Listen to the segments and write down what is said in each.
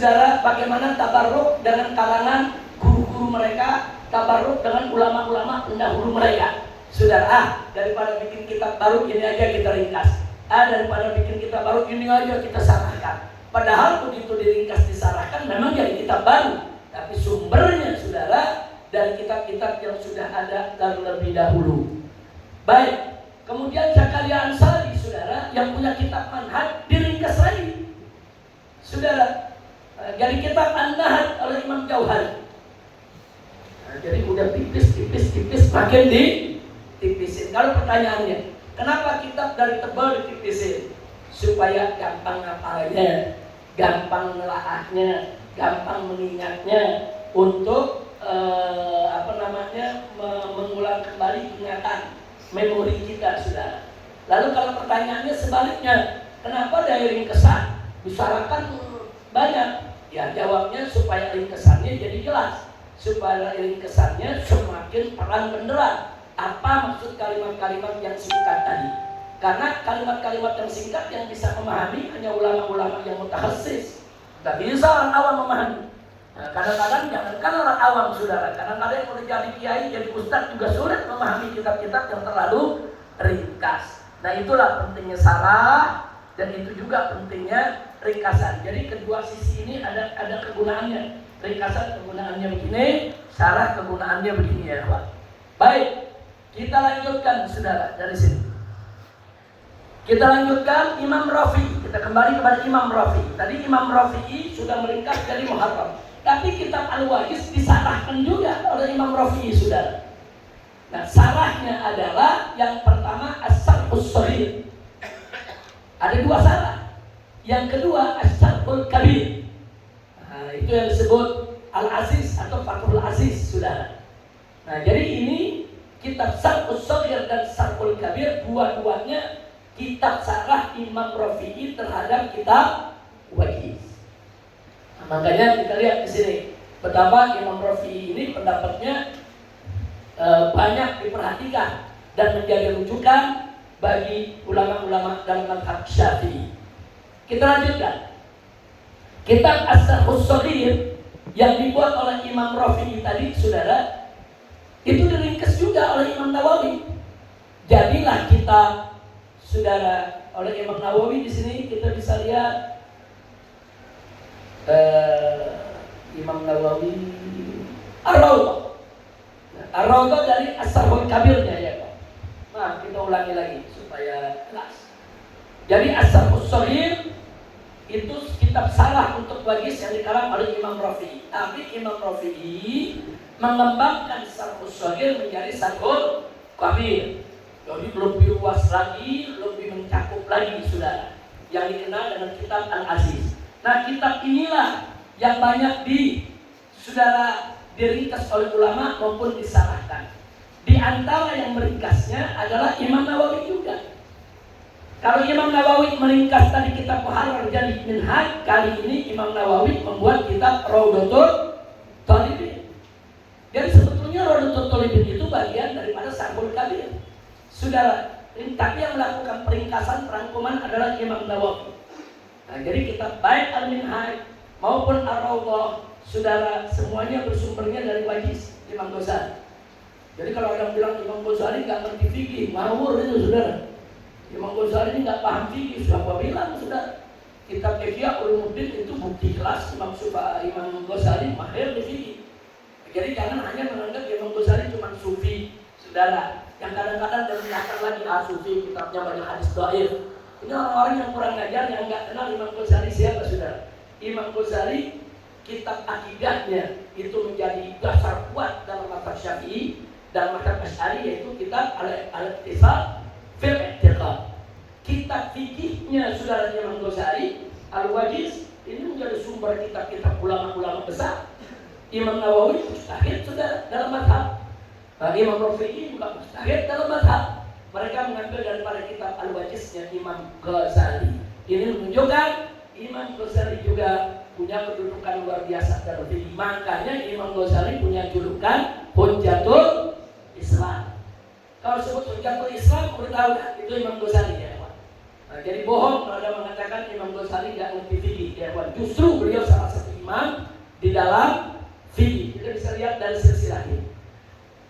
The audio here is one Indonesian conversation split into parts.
Saudara, bagaimana tabarruk dengan kalangan guru-guru mereka, tabarruk dengan ulama-ulama pendahulu mereka. Saudara, daripada bikin kitab baru ini aja kita ringkas. Daripada bikin kitab baru ini aja kita sarahkan. Padahal begitu diringkas disarahkan memang jadi kitab baru. Tapi sumbernya saudara dari kitab-kitab yang sudah ada terlebih dahulu. Baik, kemudian Zakaria Ansari saudara yang punya kitab manhaj diringkas lagi. Saudara, jadi kitab An-Nahj oleh Imam Jauhari. Jadi udah tipis makin ditipisin. Kalau pertanyaannya, kenapa kitab dari tebal ditipisin? Supaya gampang ngapalnya, gampang nelaahnya, gampang mengingatnya untuk mengulang kembali ingatan memori kita saudara. Lalu kalau pertanyaannya sebaliknya, kenapa dari ringkesan disyaratkan banyak? Ya jawabnya supaya ringkesannya jadi jelas, supaya ringkesannya semakin terang benderang apa maksud kalimat-kalimat yang singkat tadi. Karena kalimat-kalimat yang singkat yang bisa memahami hanya ulama-ulama yang mutakhassis. Tidak bisa orang awam memahami. Nah, kadang-kadang jangankan orang awam saudara, kadang-kadang yang udah jadi kiai, jadi ustadz juga sulit memahami kitab-kitab yang terlalu ringkas. Nah itulah pentingnya sarah dan itu juga pentingnya ringkasan. Jadi kedua sisi ini ada kegunaannya. Ringkasan kegunaannya begini, sarah kegunaannya begini ya Pak. Baik, kita lanjutkan saudara dari sini. Kita lanjutkan Imam Rafi'i. Kita kembali kepada Imam Rafi'i. Tadi Imam Rafi'i sudah meringkas dari Muharram. Tapi kitab Al-Wajiz disarahkan juga oleh Imam Rafi'i saudara. Nah sarahnya adalah yang pertama As-Sarhus Shaghir. Ada dua sarah. Yang kedua As-Sarhul Kabir. Nah, itu yang disebut Al-Aziz atau Fathul Aziz saudara. Nah jadi ini kitab Sarhus Shaghir dan Sarhul Kabir dua-duanya kitab sarah Imam Rafi'i terhadap kitab Wajiz. Nah, makanya kita lihat di sini betapa Imam Rafi'i ini pendapatnya banyak diperhatikan dan menjadi rujukan bagi ulama-ulama dalam mazhab Syafi'i. Kita lanjutkan. Kitab As-Sarhus Shaghir yang dibuat oleh Imam Rafi'i tadi, saudara, itu diringkas juga oleh Imam Nawawi. Jadilah kitab saudara oleh Imam Nawawi di sini kita bisa lihat Imam Nawawi Ar-Rawdah. Ar-Rawdah dari As-Sarhul Kabirnya ya Pak. Nah kita ulangi lagi supaya jelas. Jadi As-Sarhus Shaghir itu kitab sarah untuk Wajiz yang dikarang oleh Imam Rafi'i. Tapi Imam Rafi'i mengembangkan Sarhus Shaghir menjadi Sarhul Kabir. Jadi lebih luas lagi, lebih mencakup lagi saudara, yang dikenal dengan kitab Al-Aziz. Nah kitab inilah yang banyak saudara diringkas oleh ulama maupun disarahkan. Di antara yang meringkasnya adalah Imam Nawawi juga. Kalau Imam Nawawi meringkas tadi kitab Muharrar jadi Minhaj, kali ini Imam Nawawi membuat kitab Rawdatul Talibin. Jadi sebetulnya Rawdatul Talibin itu bagian daripada Sarhul Kabir. Saudara, tapi yang melakukan peringkasan perangkuman adalah Imam Nawawi. Nah, jadi kitab baik Al-Minhaj maupun Ar-Rawdah, saudara, semuanya bersumbernya dari Wajiz Imam Ghazali. Jadi kalau orang bilang Imam Ghazali nggak ngerti fikih, ngawur itu saudara. Imam Ghazali ini nggak paham fikih, siapa bilang saudara? Kitab Ihya Ulumuddin itu bukti kelas Imam Ghazali mahir di fikih. Jadi jangan hanya menganggap Imam Ghazali cuma sufi, saudara. Yang kadang-kadang terlihatkan lagi sufi kitabnya banyak hadis dhaif. Ini orang-orang yang kurang ngajar yang nggak kenal Imam Ghazali siapa saudara. Imam Ghazali kitab akidahnya itu menjadi dasar kuat dalam mazhab Syafi'i dan mazhab Asy'ari, yaitu kitab Al-Ittifaq fil I'tiqad. Kitab fikihnya saudara Imam Ghazali Al-Wajiz ini menjadi sumber kitab-kitab ulama-ulama besar. Imam Nawawi mujtahid saudara dalam mazhab. Imam Rafi'i juga mujtahid dalam mazhab. Mereka mengambil daripada kitab Al-Wajiznya Imam Ghazali. Ini menunjukkan Imam Ghazali juga punya kedudukan luar biasa dalam fikih. Makanya Imam Ghazali punya julukan Hujjatul Islam. Kalau sebut Hujjatul Islam, kita tahu itu Imam Ghazali ya kawan. Nah, jadi bohong kalau ada mengatakan Imam Ghazali tidak ngerti fikih ya kawan. Justru beliau salah satu dalam fikih. Kita bisa lihat dari silsilah ini.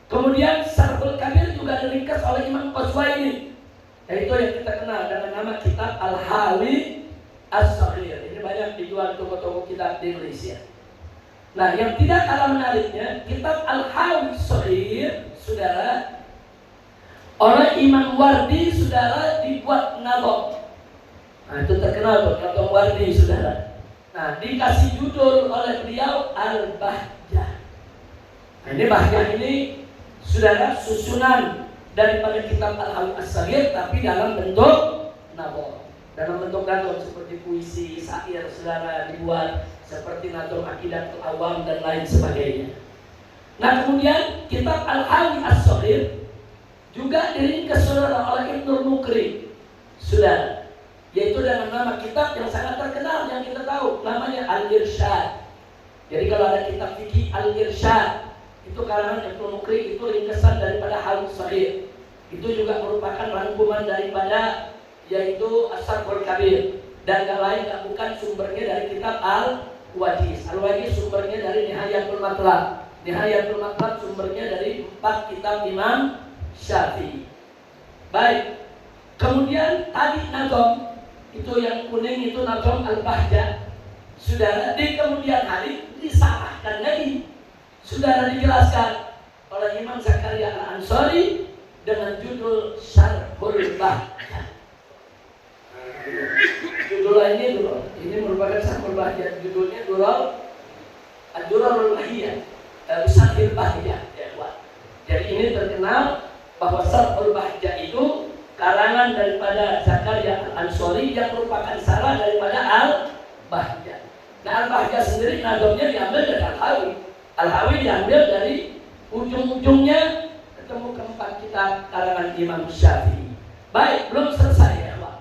Kemudian Syarhul Kabir juga diringkas oleh Imam Qaswaini, yaitu yang kita kenal dengan nama kitab Al-Hawi As-Saghir. Ini banyak dijual toko-toko kitab di Indonesia. Nah, yang tidak kalah menariknya, kitab Al-Hawi As-Saghir, saudara, oleh Imam Wardi, saudara, dibuat nazam. Nah, itu terkenal tuh, nazam Wardi, saudara. Nah, dikasih judul oleh beliau Al-Bahjah. Nah, ini Bahjah ini, saudara, susunan daripada kitab Al-Hawi As-Saghir, tapi dalam bentuk nazam. Dalam bentuk nazam seperti puisi, syair, saudara, dibuat seperti nazam Aqidatul Awam dan lain sebagainya. Nah, kemudian kitab Al-Hawi As-Saghir juga diringkas, saudara, oleh Ibnul Mukri, saudara, yaitu dengan nama kitab yang sangat terkenal yang kita tahu, namanya Al-Irsyad. Jadi kalau ada kitab fikih Al-Irsyad, itu karangan Ibnul Mukri, itu ringkasan daripada Hawi As-Saghir. Itu juga merupakan rangkuman daripada yaitu As-Syarhul Kabir, dan gak lain gak bukan sumbernya dari kitab Al-Wajiz. Al-Wajiz sumbernya dari Nihayatul Matlab. Nihayatul Matlab sumbernya dari 4 kitab Imam Syafi'i. Baik. Kemudian tadi nazam itu yang kuning itu nazam Al-Bahjah. Saudara, di kemudian hari disalahkan lagi. Saudara, dijelaskan oleh Imam Zakaria Al-Ansari dengan judul Syarhul Bahjah. Judul ini merupakan Syarhul Bahjah. Judulnya Ad-Durarul Bahiyah, Syarhul Bahjah. Jadi ini terkenal bahwa Syarhul Bahjah itu karangan daripada Zakaria Al-Ansari yang merupakan sarah daripada Al-Bahjah. Nah, Al-Bahjah sendiri nazamnya diambil dari Al-Hawi. Al-Hawi diambil dari ujung-ujungnya ketemu keempat kitab karangan Imam Syafi'i. Baik, belum selesai ya, Pak.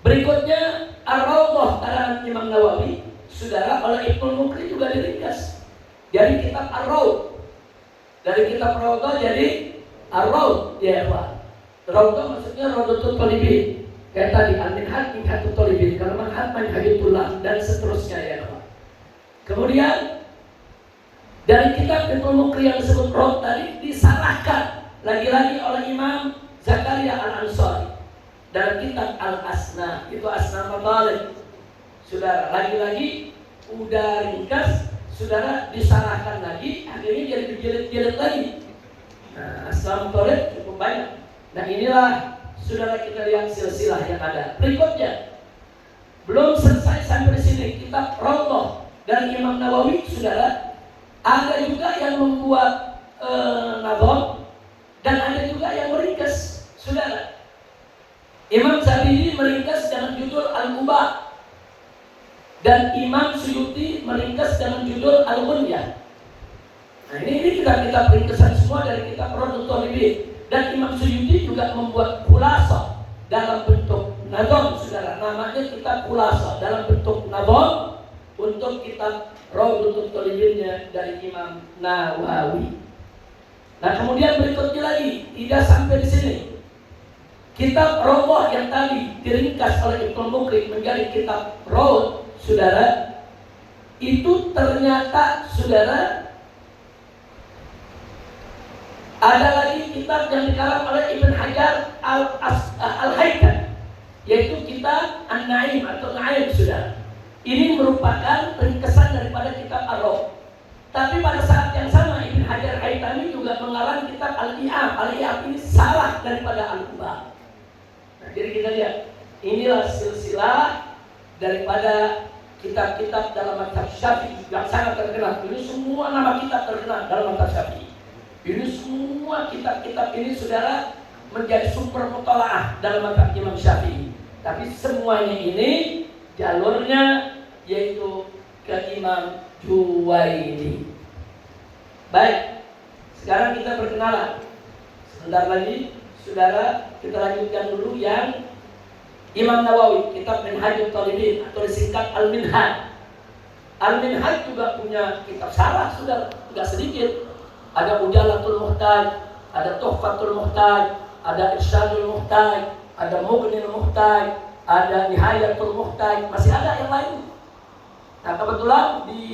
Berikutnya Ar-Raudhah karangan Imam Nawawi, saudara, oleh Ibnul Mukri juga diringkas. Jadi kitab Ar-Raud. Dari kitab Raudhah jadi Ar-Raud, ya Pak. Raudhah maksudnya Raudatul Thalibin. Kayak tadi Al-Minhaj Minhatul Thalibin, kalau Manhaj Manhajutullah dan seterusnya, ya Pak. Kemudian dari kitab Ibnul Mukri yang disebut Raud tadi disalahkan lagi-lagi oleh Imam Zakaria Al-Ansari dalam kitab Al-Asna, itu Asna Matalib. Saudara, lagi-lagi udah ringkas, saudara, disalahkan lagi, akhirnya jadi dijilid-jilid lagi. Nah, Asna Matalib cukup banyak. Nah, inilah saudara, kita lihat silsilah yang ada. Berikutnya, belum selesai sampai di sini kitab Raudhah dari Imam Nawawi, saudara, ada juga yang membuat nazam dan ada juga yang meringkas, saudara. Imam Zabidi meringkas dengan judul Al-Qubah dan Imam Suyuti meringkas dengan judul Al-Ghunyah. Nah, ini kitab-kitab ringkasan semua dari kitab Raudhatul Thalibin. Dan Imam Suyuti juga membuat khulasa dalam bentuk nazam, saudara. Namanya kitab khulasa dalam bentuk nazam untuk kitab Raudhatul Thalibinnya dari Imam Nawawi. Nah, kemudian berikutnya lagi, tidak sampai di sini. Kitab Raudhah yang tadi diringkas oleh Ibnul Mukri menjadi kitab Raud, saudara, itu ternyata, saudara, ada lagi kitab yang dikarang oleh Ibn Hajar Al-Haytham, yaitu kitab An-Naim atau Naim, saudara. Ini merupakan ringkasan daripada kitab Ar-Raud. Tapi pada saat yang sama Ibn Hajar Al-Haythami juga mengarang kitab Al-I'ab. Al-I'ab ini salah daripada Al-Qubah. Nah, jadi kita lihat, inilah silsilah daripada kitab-kitab dalam mazhab Syafi'i yang sangat terkenal. Ini semua nama kitab terkenal dalam mazhab Syafi'i. Ini semua kitab-kitab ini, saudara, menjadi sumber mutalaah dalam mazhab Imam Syafi'i. Tapi semuanya ini jalurnya yaitu ke Imam Juwaini. Baik, sekarang kita berkenalan. Sebentar lagi, saudara, kita lanjutkan dulu yang Imam Nawawi, kitab Minhajul Talibin atau disingkat Al-Minhaj. Al-Minhaj juga punya kitab syarah, saudara, tidak sedikit. Ada Ujalatul Muhtaj, ada Tuhfatul Muhtaj, ada Irsyadul Muhtaj, ada Mughnil Muhtaj, ada Nihayatul Muhtaj, masih ada yang lain. Nah kebetulan di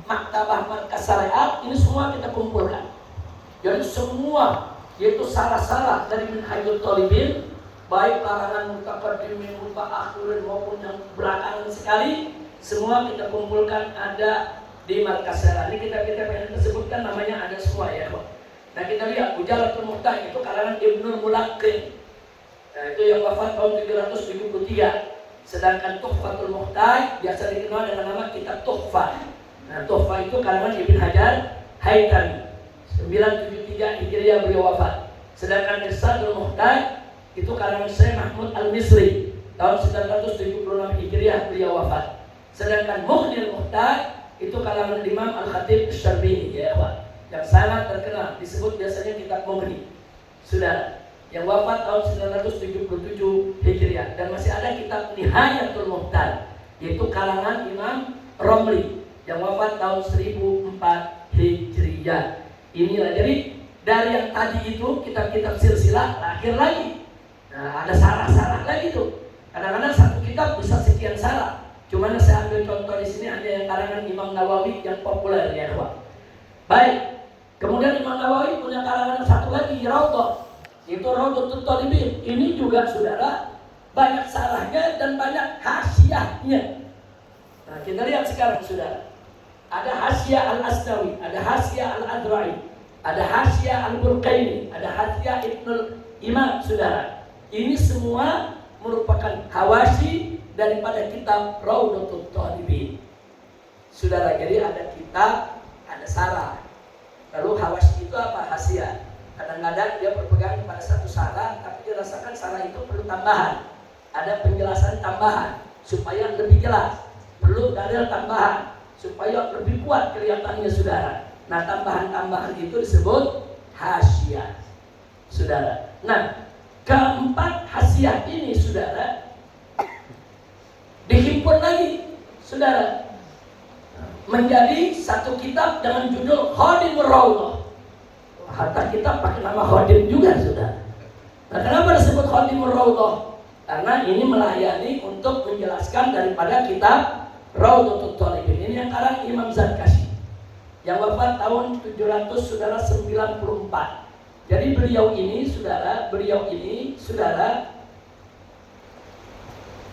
Maktabah Markas Syariat ini semua kita kumpulkan. Jadi semua, yaitu salah-salah dari Minhajul Thalibin, baik karangan mutaqaddimin, mutaakhirin maupun yang belakangan sekali, semua kita kumpulkan ada di Markas Syariat. Ini kita pengen sebutkan namanya ada semua ya. Nah kita lihat Ujalatul Muhtaq itu karangan Ibnul Mulaqqin. Nah itu yang wafat tahun 373. Sedangkan Tuhfatul Muhtaq biasa dikenal dengan nama kitab Tuhfah. Nah Tuhfah itu karangan Ibn Hajar Haytami. 973 Hijriah beliau wafat. Sedangkan Irsadul Muhtaq itu karangan Syekh Mahmud Al-Misri, tahun 976 Hijriah beliau wafat. Sedangkan Mughnil Muhtaq itu karangan Imam Al-Khatib Asy-Syarbini ya Pak, yang sangat terkenal, disebut biasanya kitab Mughni. Sudah, yang wafat tahun 977 Hijriah. Dan masih ada kitab Nihayatul Muhtaq, yaitu karangan Imam Romli yang wafat tahun 1004 Hijriah. Inilah, jadi dari yang tadi itu kitab-kitab silsilah lahir lagi. Nah, ada salah-salah lagi tuh. Kadang-kadang satu kitab bisa sekian salah. Cuman saya ambil contoh di sini ada yang karangan Imam Nawawi yang populer ya, Pak. Baik. Kemudian Imam Nawawi punya karangan satu lagi, Raudhah, yaitu Raudhatul Thalibin. Ini juga saudara banyak salahnya dan banyak hasiahnya. Nah, kita lihat sekarang saudara. Ada Hasyiah Al-Asnawi, ada Hasyiah Al-Adra'i, ada Hasyiah Al-Burqaini, ada Hasyiah Ibnul Imam, saudara. Ini semua merupakan hawashi daripada kitab Raudhatul Thalibin. Saudara, jadi ada kitab, ada sarah. Lalu hawashi itu apa? Hasyiah. Kadang-kadang dia berpegang pada satu sarah, tapi dirasakan sarah itu perlu tambahan. Ada penjelasan tambahan supaya lebih jelas. Perlu dalil tambahan supaya lebih kuat kelihatannya saudara. Nah tambahan-tambahan itu disebut hasyiah saudara. Nah keempat hasyiah ini saudara dihimpun lagi saudara menjadi satu kitab dengan judul Khadimur Raudhah. Hatta kitab pakai nama Khadim juga saudara. Nah kenapa disebut Khadimur Raudhah? Karena ini melayani untuk menjelaskan daripada kitab Raudhatul Thalibin. Ini yang karang Imam Zarkashi yang wafat tahun 794. Jadi beliau ini saudara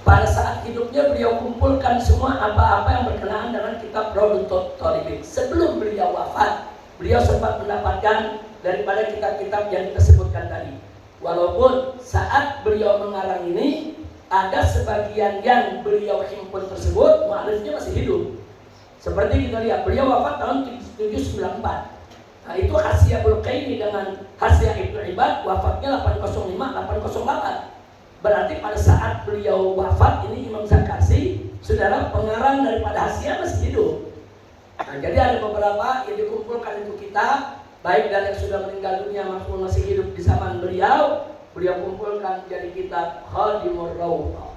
pada saat hidupnya beliau kumpulkan semua apa-apa yang berkenaan dengan kitab Raudhatul Thalibin. Sebelum beliau wafat, beliau sempat mendapatkan daripada kitab-kitab yang kita sebutkan tadi. Walaupun saat beliau mengarang ini ada sebagian yang beliau himpun tersebut mu'alifnya masih hidup. Seperti kita lihat beliau wafat tahun 794. Nah itu Hasyiah Burqaini dengan Hasyiah Ibnu Ibad wafatnya 805-808. Berarti pada saat beliau wafat ini Imam Zarkashi saudara pengarang daripada Hasyiah masih hidup. Nah, jadi ada beberapa yang dikumpulkan itu kitab, baik dari yang sudah meninggal dunia maupun masih hidup di zaman beliau kumpulkan jadi kitab Khadimur Raudhah.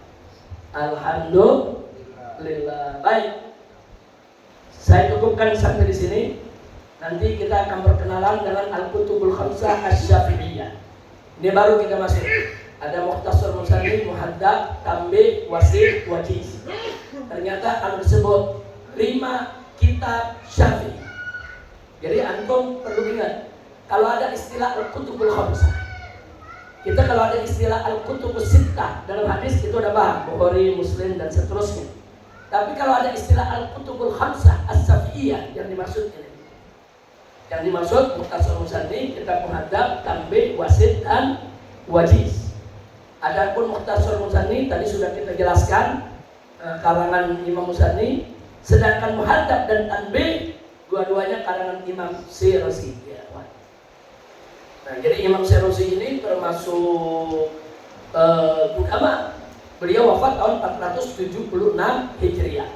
Alhamdulillah. Baik, saya cukupkan sampai di sini. Nanti kita akan berkenalan dengan Al-Kutubul Khamsah Asy-Syafi'iyah. Ini baru kita masuk. Ada Mukhtasar Musannif, Muhaddab, Tambih, Wasit, Wajiz. Ternyata kalau disebut 5 kitab Syafi'i. Jadi antum perlu ingat, kalau ada istilah Al-Kutubul Khamsah, kita kalau ada istilah Al-Kutubus Sittah dalam hadis itu udah paham, Bukhari, Muslim dan seterusnya. Tapi kalau ada istilah Al-Kutubul Khamsah As-Syafi'iyah yang dimaksud ini, yang dimaksud Mukhtasar Musannif, kitab Muhaddab, Tambih, Wasit dan Wajiz. Adapun Mukhtasar Musannif tadi sudah kita jelaskan karangan Imam Musannif, sedangkan Muhaddab dan Tambih dua-duanya karangan Imam Syirazi. Nah, jadi Imam Syirazi ini termasuk ulama. Beliau wafat tahun 476 Hijriah.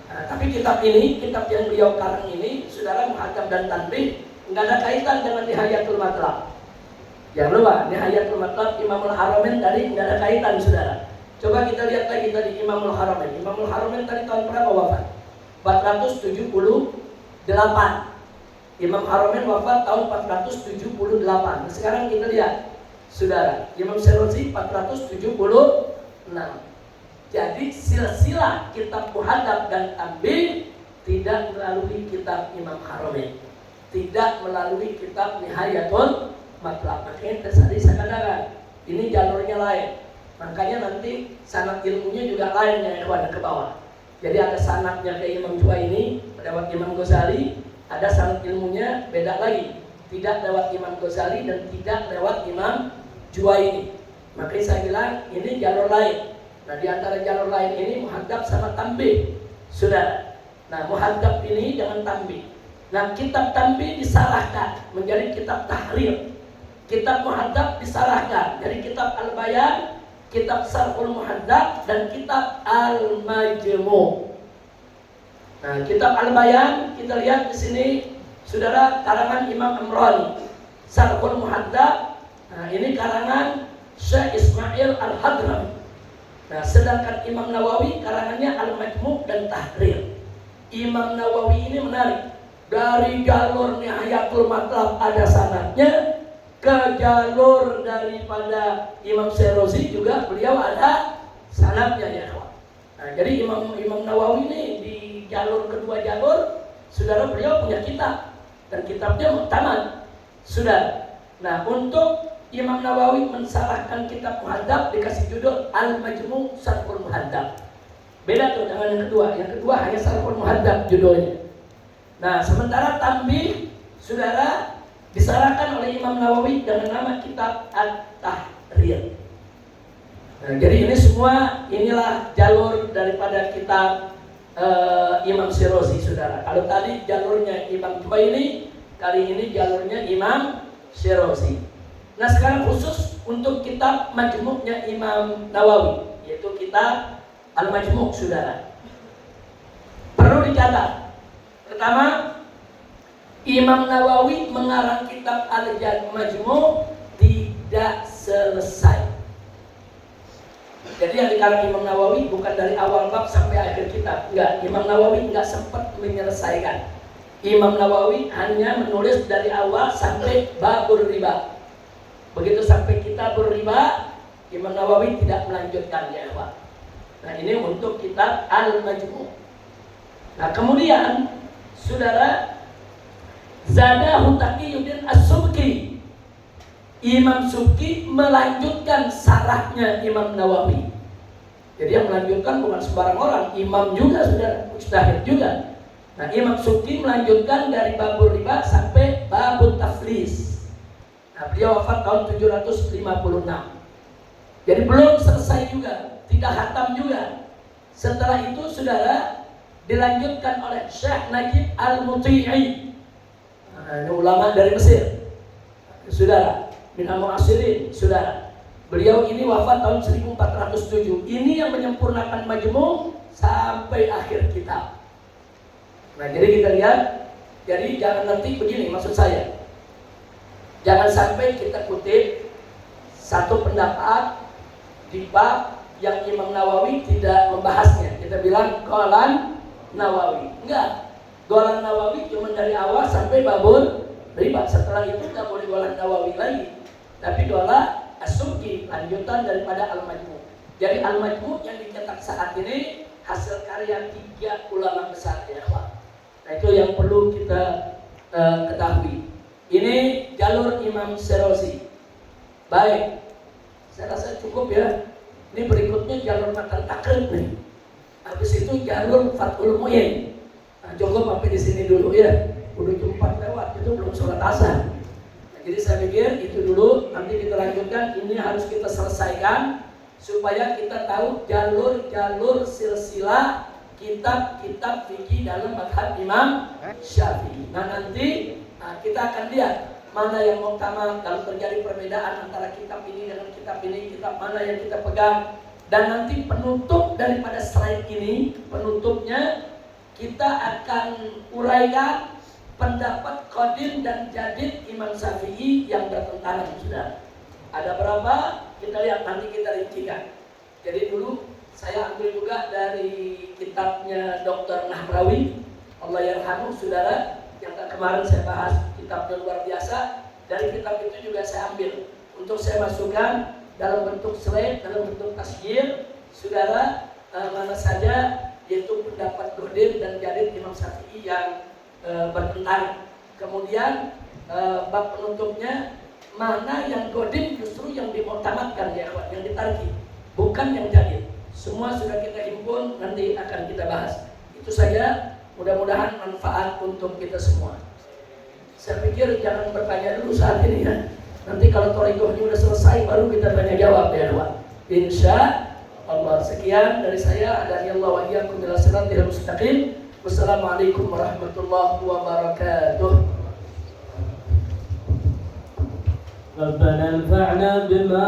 Nah, tapi kitab ini, kitab yang beliau karang ini, saudara Muhaddab dan Tanbih, nggak ada kaitan dengan Nihayatul Matlab. Jangan lupa, Nihayatul Matlab Imamul Haramain tadi nggak ada kaitan, saudara. Coba kita lihat lagi tadi Imamul Haramain. Imamul Haramain tadi tahun berapa wafat? 478. Imam Haramain wafat tahun 478. Nah, sekarang kita lihat, saudara, Imam Syirazi 476. Jadi silsilah kitab Muhadzab dan Tanbih tidak melalui kitab Imam Haramain, tidak melalui kitab Nihayatul Matlab. Makanya tadi saya katakan ini jalurnya lain. Makanya nanti sanad ilmunya juga lain ya ikhwan ke bawah. Jadi ada sanadnya ke Imam Juwaini lewat Imam Ghazali, ada sanad ilmunya beda lagi, tidak lewat Imam Ghazali dan tidak lewat Imam Juwaini. Makanya saya bilang ini jalur lain. Nah di antara jalur lain ini Muhadzab sama Tanbih, saudara. Nah Muhadzab ini dengan Tanbih. Nah kitab Tanbih disalahkan menjadi kitab Tahrir. Kitab Muhadzab disalahkan jadi kitab Al-Bayan, kitab Syarhul Muhadzab dan kitab Al-Majmu'. Nah kitab Al-Bayan kita lihat di sini, saudara, karangan Imam Amrani. Syarhul Muhadzab, nah ini karangan Syekh Ismail Al-Hadrami. Nah, sedangkan Imam Nawawi karangannya Al-Majmu' dan Tahrir. Imam Nawawi ini menarik. Dari jalur Nihayatul Matlab ada sanadnya, ke jalur daripada Imam Syarazi juga beliau ada sanadnya ya. Nah, jadi Imam Nawawi ini di jalur kedua jalur, saudara, beliau punya kitab dan kitabnya muktamad. Saudara. Nah, untuk Imam Nawawi mensalahkan kitab Muhadzab dikasih judul Al-Majmu' Syarhul Muhadzab. Beda tuh dengan yang kedua. Yang kedua hanya Syarhul Muhadzab judulnya. Nah, sementara Tanbih, saudara, disalahkan oleh Imam Nawawi dengan nama kitab At-Tahrir. Nah, jadi ini semua inilah jalur daripada kitab Imam Syarazi, saudara. Kalau tadi jalurnya Imam Juwaini, kali ini jalurnya Imam Syarazi. Nah sekarang khusus untuk kitab Majmu'-nya Imam Nawawi, yaitu kitab Al-Majmu', saudara. Perlu dicatat, pertama, Imam Nawawi mengarang kitab Al-Majmu' tidak selesai. Jadi yang dikarang Imam Nawawi bukan dari awal bab sampai akhir kitab. Enggak, Imam Nawawi enggak sempat menyelesaikan. Imam Nawawi hanya menulis dari awal sampai babur riba. Begitu sampai kitabur riba, Imam Nawawi tidak melanjutkan ya, Pak. Nah ini untuk kitab Al-Majmu'. Nah kemudian, saudara, Zadahu Taqiyuddin As-Subki, Imam Subki melanjutkan sarahnya Imam Nawawi. Jadi yang melanjutkan bukan sembarang orang, imam juga, saudara, mujtahid juga. Nah Imam Subki melanjutkan dari babur riba sampai babut taflis. Nah, beliau wafat tahun 756. Jadi belum selesai juga, tidak khatam juga. Setelah itu, saudara, dilanjutkan oleh Syekh Najib Al-Muti'i. Nah, ini ulama dari Mesir, saudara, bin Al-Mu'asirin, saudara. Beliau ini wafat tahun 1407. Ini yang menyempurnakan Majmu' sampai akhir kitab. Nah, jadi kita lihat, jadi jangan nanti begini maksud saya. Jangan sampai kita kutip satu pendapat di bab yang Imam Nawawi tidak membahasnya. Kita bilang Qalan Nawawi. Enggak. Qalan Nawawi cuma dari awal sampai babul riba. Setelah itu enggak boleh Qalan Nawawi lagi. Tapi Qalan As-Subki, lanjutan daripada Al-Majmu'. Jadi Al-Majmu' yang dicetak saat ini hasil karya 3 ulama besar ya, Pak. Nah itu yang perlu kita ketahui. Ini jalur Imam Syarazi. Baik, saya rasa cukup ya. Ini berikutnya jalur Matan Takrib nih. Habis itu jalur Fathul Mu'in. Nah, cukup sampai di sini dulu ya. Udah jam 4 lewat, itu belum sholat asar. Nah, jadi saya pikir itu dulu. Nanti kita lanjutkan. Ini harus kita selesaikan supaya kita tahu jalur-jalur silsilah kitab-kitab fikih dalam mazhab Imam Syafi'i. Nah nanti kita akan lihat mana yang muktamad kalau terjadi perbedaan antara kitab ini dengan kitab ini, kitab mana yang kita pegang. Dan nanti penutup daripada slide ini, penutupnya kita akan uraikan pendapat Qadim dan Jadid Imam Syafi'i yang bertentangan, sudah. Ada berapa? Kita lihat nanti, kita rincikan. Jadi dulu saya ambil juga dari kitabnya Dr. Nahrawi, Allah yarhamu, saudara, yang kemarin saya bahas, kitabnya luar biasa. Dari kitab itu juga saya ambil untuk saya masukkan dalam bentuk slide, dalam bentuk tasjil, saudara. mana saja, yaitu pendapat Godim dan Jadid Imam Syafi'i yang bertentangan. Kemudian bab penutupnya, mana yang Godim justru yang dimutamatkan ya, yang ditarki, bukan yang Jadid. Semua sudah kita himpun, nanti akan kita bahas. Itu saja, mudah-mudahan manfaat untuk kita semua. Saya pikir jangan bertanya dulu saat ini ya. Nanti kalau thariqahnya udah selesai baru kita tanya jawab ya Tuhan. Insya Allah. Sekian dari saya. Hadaniyallahu wa iyyakum ila siratal mustaqim. Wassalamualaikum warahmatullahi wabarakatuh. Rabbana anfa'na bima